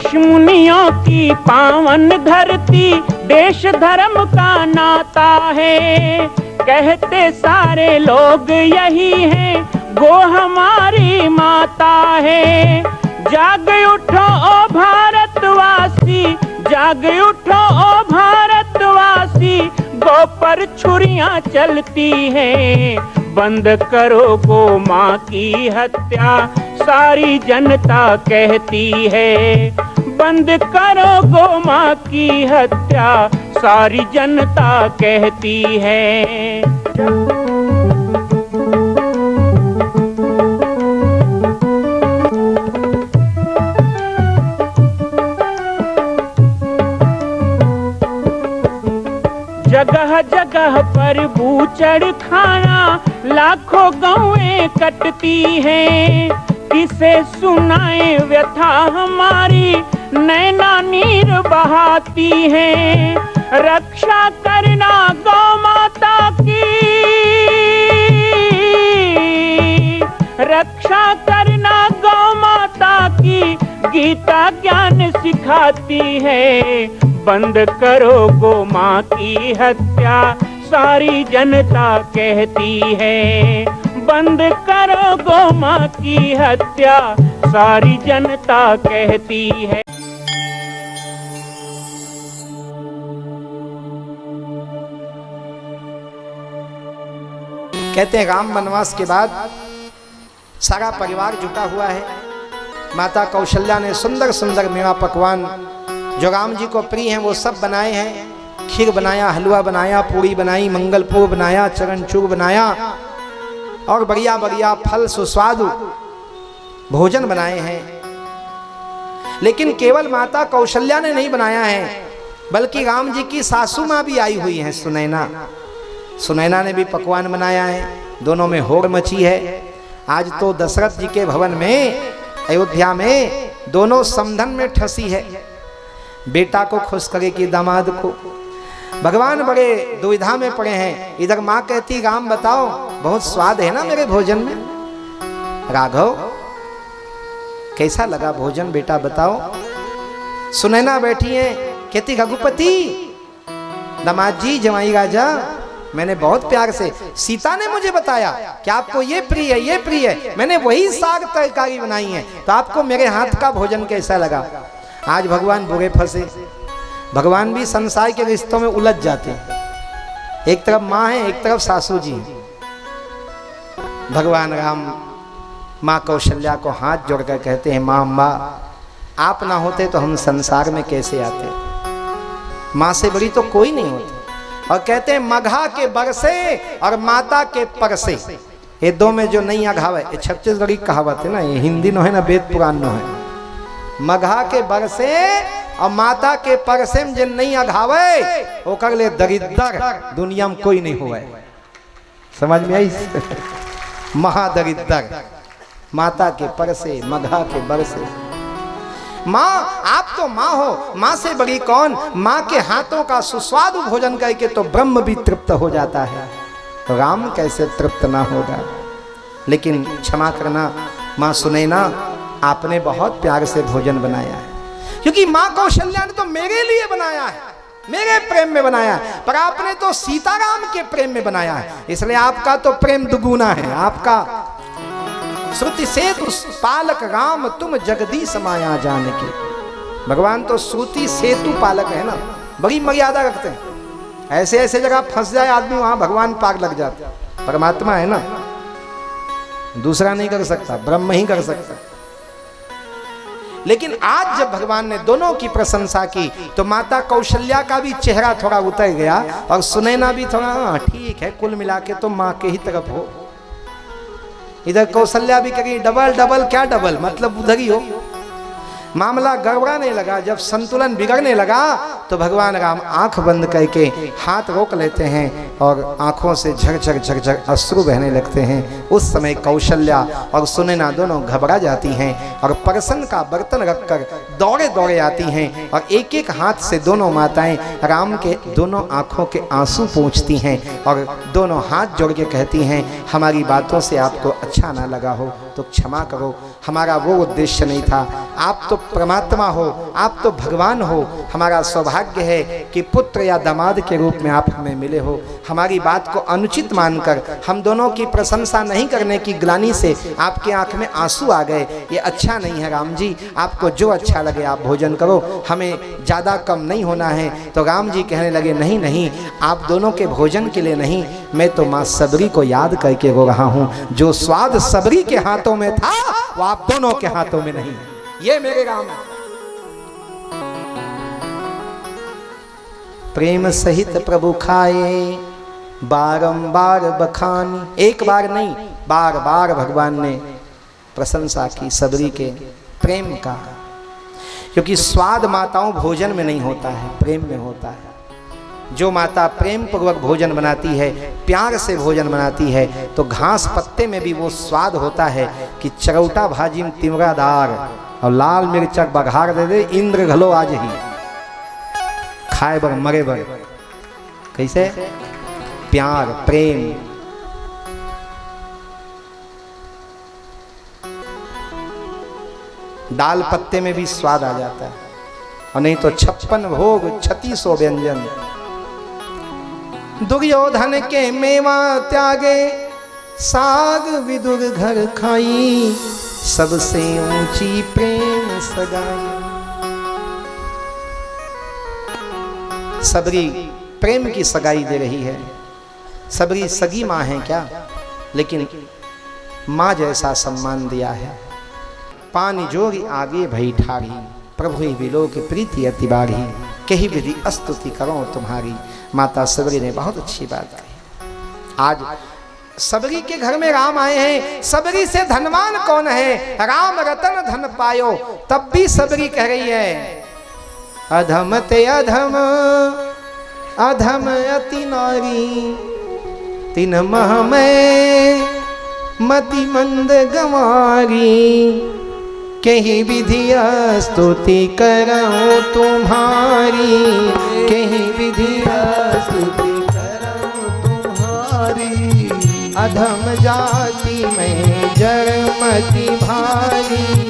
ऋषि मुनियों की पावन धरती, देश धर्म का नाता है। कहते सारे लोग यही हैं, गो हमारी माता है। जाग उठो ओ भारतवासी, जाग उठो ओ भारतवासी, गो पर छुरियां चलती हैं। बंद करो गो माँ की हत्या, सारी जनता कहती है। बंद करो गो माँ की हत्या, सारी जनता कहती है। जगह जगह पर बूचड़ खाना, लाखों गौएं कटती हैं। किसे सुनाए व्यथा हमारी, नैना नीर बहाती हैं। रक्षा करना गौ माता की, रक्षा करना गौ माता की, गीता ज्ञान सिखाती है। बंद करो गो माँ की हत्या, सारी जनता कहती है। बंद करो गो माँ की हत्या, सारी जनता कहती है। कहते हैं राम वनवास के बाद सारा परिवार जुटा हुआ है। माता कौशल्या ने सुंदर सुंदर मेवा पकवान जो राम जी को प्रिय हैं वो सब बनाए हैं। खीर बनाया, हलवा बनाया, पूरी बनाई, मंगलपुर बनाया, चरणचूर बनाया और बढ़िया बढ़िया फल सुस्वादु भोजन बनाए हैं। लेकिन केवल माता कौशल्या ने नहीं बनाया है, बल्कि राम जी की सासू माँ भी आई हुई हैं, सुनैना। सुनैना ने भी पकवान बनाया है। दोनों में होड़ मची है। आज तो दशरथ जी के भवन में अयोध्या में दोनों समधन में ठसी है। बेटा को खुश करे कि दामाद को। भगवान बड़े दुविधा में पड़े हैं। इधर माँ कहती राम बताओ बहुत स्वाद है ना मेरे भोजन में। राघव कैसा लगा भोजन बेटा बताओ। सुनैना बैठी है, कहती रघुपति दामाद जी जमाई राजा मैंने बहुत प्यार से, सीता ने मुझे बताया कि आपको ये प्रिय है, ये प्रिय है। मैंने वही साग तरकारी बनाई है, तो आपको मेरे हाथ का भोजन कैसा लगा। आज भगवान बुरे फंसे। भगवान भी संसार के रिश्तों में उलझ जाते हैं। एक तरफ माँ है, एक तरफ सासू जी। भगवान राम माँ कौशल्या को हाथ जोड़कर कहते हैं माँ अम्बा आप ना होते तो हम संसार में कैसे आते। माँ से बड़ी तो कोई नहीं होती। और कहते हैं मघा के बरसे और माता के परसे, ये दो में जो नहीं अघावे। ये छत्तीसगढ़ी कहावत है ना, ये हिंदी नो है ना वेद पुराण नो है। मघा के बरसे और माता के परसे में जो नहीं अघावे वो कर ले दरिद्र, दुनिया में कोई नहीं हुआ। समझ में आई? महादरिद्र माता के परसे, मघा के बरसे। माँ आप तो माँ हो, माँ से बड़ी कौन। माँ के हाथों का सुस्वादु भोजन करके तो ब्रह्म भी तृप्त हो जाता है, तो राम कैसे तृप्त ना होगा। लेकिन क्षमा करना माँ सुनैना, आपने बहुत प्यार से भोजन बनाया है, क्योंकि माँ कौशल्या ने तो मेरे लिए बनाया है, मेरे प्रेम में बनाया है, पर आपने तो सीताराम के प्रेम में बनाया है, इसलिए आपका तो प्रेम दुगुना है। आपका श्रुति सेतु पालक राम तुम जगदीश माया जान के। भगवान तो श्रुति सेतु पालक है ना, बड़ी मर्यादा रखते हैं। ऐसे ऐसे जगह फंस जाए आदमी वहां भगवान पार लग जाता है। परमात्मा है ना, दूसरा नहीं कर सकता, ब्रह्म ही कर सकता। लेकिन आज जब भगवान ने दोनों की प्रशंसा की तो माता कौशल्या का भी चेहरा थोड़ा उतर गया और सुनैना भी थोड़ा ठीक है, कुल मिला के तो माँ के ही तरफ हो। इधर कौशल्या भी करी डबल डबल, क्या डबल मतलब उधर ही हो। मामला गड़बड़ाने लगा, जब संतुलन बिगड़ने लगा तो भगवान राम आंख बंद करके हाथ रोक लेते हैं और आंखों से झरझर झरझर अश्रु बहने लगते हैं। उस समय कौशल्या और सुनैना दोनों घबरा जाती हैं और परसन का बर्तन रखकर दौड़े दौड़े आती हैं और एक एक हाथ से दोनों माताएं राम के दोनों आंखों के आंसू पोंछती हैं और दोनों हाथ जोड़ के कहती हैं, हमारी बातों से आपको अच्छा ना लगा हो तो क्षमा करो, हमारा वो उद्देश्य नहीं था। आप तो परमात्मा हो, आप तो भगवान हो, हमारा सौभाग्य है कि पुत्र या दामाद के रूप में आप हमें मिले हो। हमारी बात को अनुचित मानकर हम दोनों की प्रशंसा नहीं करने की ग्लानि से आपके आंख में आंसू आ गए, ये अच्छा नहीं है राम जी। आपको जो अच्छा लगे आप भोजन करो, हमें ज़्यादा कम नहीं होना है। तो राम जी कहने लगे, नहीं नहीं, आप दोनों के भोजन के लिए नहीं, मैं तो माँ सबरी को याद करके रो रहा हूँ। जो स्वाद सबरी के हाथों में था वो आप दोनों के हाथों में नहीं। ये मेरे राम है। प्रेम सहित प्रभु खाए बारंबार बखानी। एक बार नहीं, बार बार भगवान ने प्रशंसा की सबरी के प्रेम का, क्योंकि स्वाद माताओं भोजन में नहीं होता है, प्रेम में होता है। जो माता प्रेम पूर्वक भोजन बनाती है, प्यार से भोजन बनाती है, तो घास पत्ते में भी वो स्वाद होता है कि चरौटा भाजी में तिमरादार और लाल मिर्चक बघार दे दे, इंद्र घलो आज ही खाए बर मरे बर। कैसे? प्यार प्रेम। दाल पत्ते में भी स्वाद आ जाता है, और नहीं तो 56 भोग 3600 व्यंजन। दुर्योधन के मेवा त्यागे साग विदुर घर खाई, सबसे ऊंची प्रेम सगाई। सबरी प्रेम की सगाई दे रही है। सबरी सगी माँ है क्या, लेकिन माँ जैसा सम्मान दिया है। पानी जोरी आगे भई ठाड़ी, प्रभु विलो की प्रीति अति बाढ़ी, कही विधि स्तुति करो तुम्हारी। माता सबरी ने बहुत अच्छी बात कही। आज सबरी के घर में राम आए हैं। सबरी से धनवान कौन है? राम रतन धन पायो। तब भी सबरी कह रही है, अधम ते अधम अधम अति नारी, तिन मह में मति मंद गंवारी, कहीं विधि स्तुति करऊं तुम्हारी, कहीं विधि स्तुति करऊं तुम्हारी। अधम जाति में जड़मति भारी,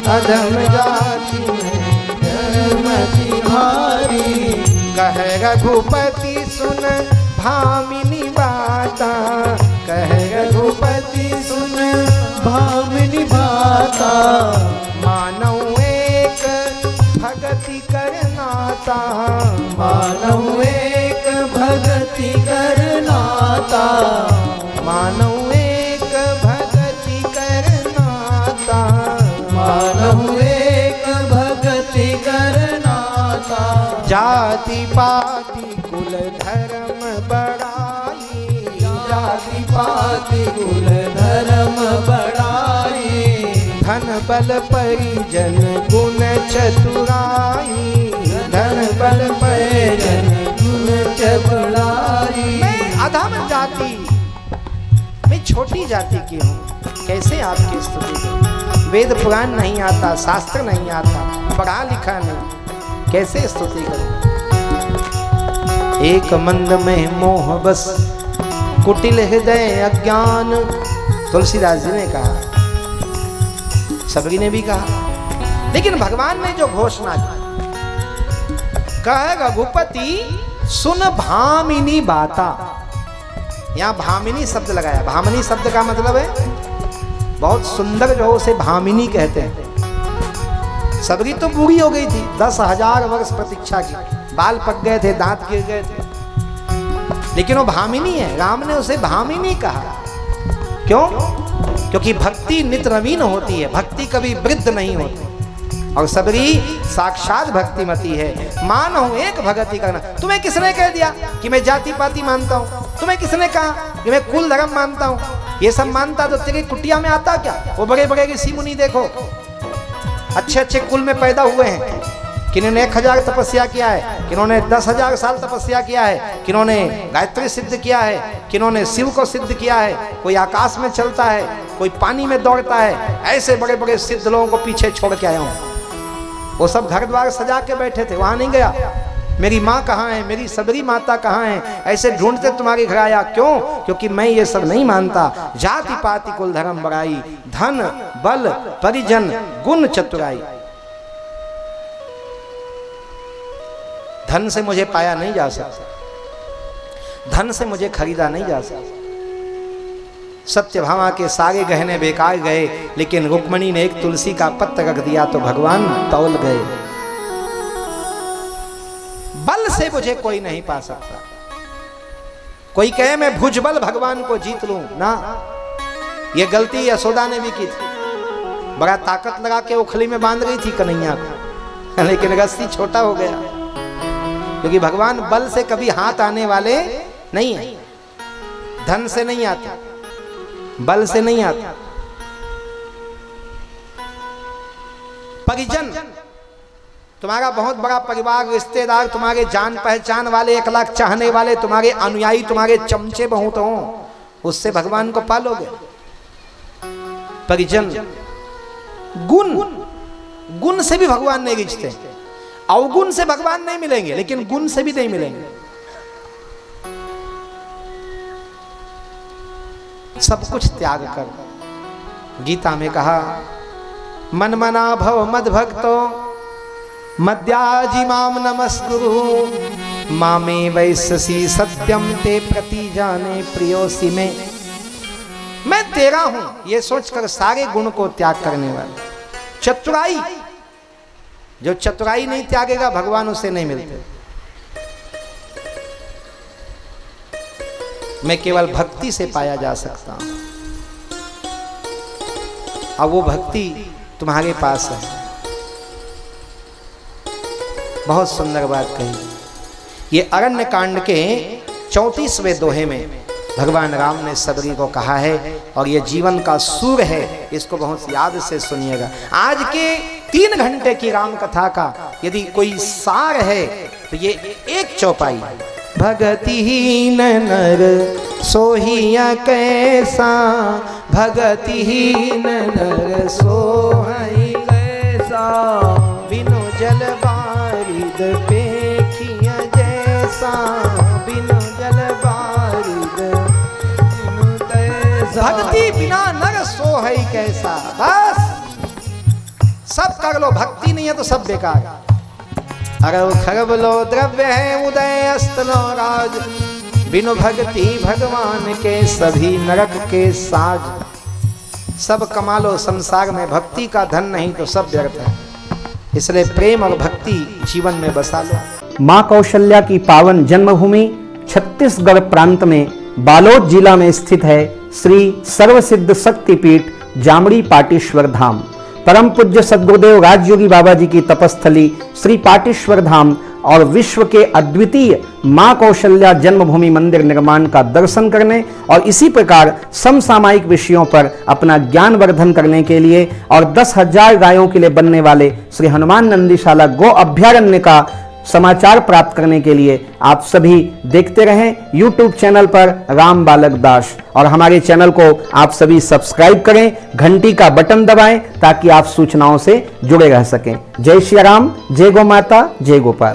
अधम जाति में जड़मति भारी। कह रघुपति सुन भामिनी बाता, कह रघुपति सुन भामिनी बाता। मानव एक भगति करनाता, मानव एक भगति करनाता, मानव एक भगति करनाता, मानव एक भगति करनाता। जाति पाति कुल धर्म बड़ाई, जाति पाति कुल धर्म बड़ाई। धन बल परिजन गुण चतुराई, धन बल परिजन गुण चतुराई। मैं अधम जाति, मैं छोटी जाति की हूँ, कैसे आपकी स्तुति करूं? वेद पुराण नहीं आता, शास्त्र नहीं आता, पढ़ा लिखा नहीं, कैसे स्तुति करूं? एक मंद में मोह बस कुटिल हृदय अज्ञान, तुलसीदास जी ने कहा, सबरी ने भी कहा। लेकिन भगवान ने जो घोषणा की, कह रघुपति सुन भामिनी बाता। यहां भामिनी शब्द लगाया। भामिनी शब्द का मतलब है बहुत सुंदर, जो उसे भामिनी कहते हैं। सबरी तो बूढ़ी हो गई थी, 10,000 वर्ष प्रतीक्षा की, बाल पक गए थे, दांत गिर गए थे, लेकिन वो भामिनी है। राम ने उसे भामिनी कहा। क्यों? क्योंकि भक्ति नित नवीन होती है, भक्ति कभी वृद्ध नहीं होती। और सबरी साक्षात भक्तिमती है। मानो एक भक्ति करना। तुम्हें किसने कह दिया कि मैं जाति पाति मानता हूँ? तुम्हें किसने कहा कि मैं कुल धर्म मानता हूँ? ये सब मानता तो तेरी कुटिया में आता क्या? वो बड़े बड़े ऋषि मुनि देखो, अच्छे अच्छे कुल में पैदा हुए हैं, किन्होंने 1000 तपस्या किया है, किन्होंने 10,000 साल तपस्या किया है, किन्होंने गायत्री सिद्ध किया है, किन्होंने शिव को सिद्ध किया है, कोई आकाश में चलता है, कोई पानी में दौड़ता है। ऐसे बड़े बड़े सिद्ध लोगों को पीछे छोड़ के आया हूँ। वो सब घर द्वार सजा के बैठे थे, वहां नहीं गया। मेरी माँ कहाँ है, मेरी सबरी माता कहाँ है, ऐसे ढूंढते तुम्हारे घर आया। क्यों? क्योंकि मैं ये सब नहीं मानता। जाति पाति कुल धर्म बड़ाई, धन बल परिजन गुण चतुराई। धन से मुझे पाया नहीं जा सकता, धन से मुझे खरीदा नहीं जा सकता। सत्यभामा के सारे गहने बेकार गए, लेकिन रुक्मणी ने एक तुलसी का पत्ता रख दिया तो भगवान तौल गए। बल से मुझे कोई नहीं पा सकता। कोई कहे मैं भुजबल भगवान को जीत लूं, ना, ये गलती यशोदा ने भी की थी। बड़ा ताकत लगा के उखली में बांध गई थी कन्हैया को, लेकिन रस्सी छोटा हो गया, क्योंकि भगवान बल से कभी हाथ आने वाले नहीं है। धन से नहीं आता, बल से नहीं आता। परिजन, तुम्हारा बहुत बड़ा परिवार, रिश्तेदार, तुम्हारे जान पहचान वाले, 1 लाख चाहने वाले, तुम्हारे अनुयायी, तुम्हारे चमचे बहुत हो, उससे भगवान को पालोगे। परिजन, गुण, गुण से भी भगवान नहीं रिझते। अवगुण से भगवान नहीं मिलेंगे, लेकिन गुण से भी नहीं मिलेंगे। सब कुछ त्याग कर, गीता में कहा मन मना भव मद भक्तो मद्याजी माम नमस्कुरु मामे वैससी सत्यम ते प्रति जाने प्रियोसी में। मैं तेरा हूं ये सोचकर सारे गुण को त्याग करने वाला। चतुराई, जो चतुराई नहीं त्यागेगा भगवान उसे नहीं मिलते। मैं केवल भक्ति से पाया जा सकता हूं, और वो भक्ति तुम्हारे पास है। बहुत सुंदर बात कही। ये अरण्य कांड के 34वें दोहे में भगवान राम ने सबरी को कहा है, और ये जीवन का सूर है, इसको बहुत याद से सुनिएगा। आज के 3 घंटे की राम कथा का यदि कोई सार है तो ये एक चौपाई। भगतिहीन नर सोहिया कैसा, भगतिहीन नर सोहि कैसा, बिनु जल बारिद पेखिया जैसा, बिनु जल बारिद बिनु तैसा। भक्ति बिना नर सोहि कैसा। बस सब कर लो, भक्ति नहीं है तो सब बेकार। अरब खरब लो द्रव्य है उदय अस्तलो राज, बिनु भक्ति भगवान के सभी नरक के साज। सब कमा लो संसार में, भक्ति का धन नहीं तो सब व्यर्थ है। इसलिए प्रेम और भक्ति जीवन में बसा लो। माँ कौशल्या की पावन जन्मभूमि छत्तीसगढ़ प्रांत में बालोद जिला में स्थित है श्री सर्वसिद्ध शक्तिपीठ जामड़ी पाटेश्वर धाम। परम पूज्य सद्गुरुदेव राजयोगी बाबा जी की तपस्थली श्री पाटेश्वर धाम और विश्व के अद्वितीय मां कौशल्या जन्मभूमि मंदिर निर्माण का दर्शन करने और इसी प्रकार समसामयिक विषयों पर अपना ज्ञान वर्धन करने के लिए और 10,000 गायों के लिए बनने वाले श्री हनुमान नंदीशाला गो अभ्यारण्य का समाचार प्राप्त करने के लिए आप सभी देखते रहें YouTube चैनल पर राम बालक दास, और हमारे चैनल को आप सभी सब्सक्राइब करें, घंटी का बटन दबाएं ताकि आप सूचनाओं से जुड़े रह सकें। जय श्री राम, जय गौ माता, जय गोपाल।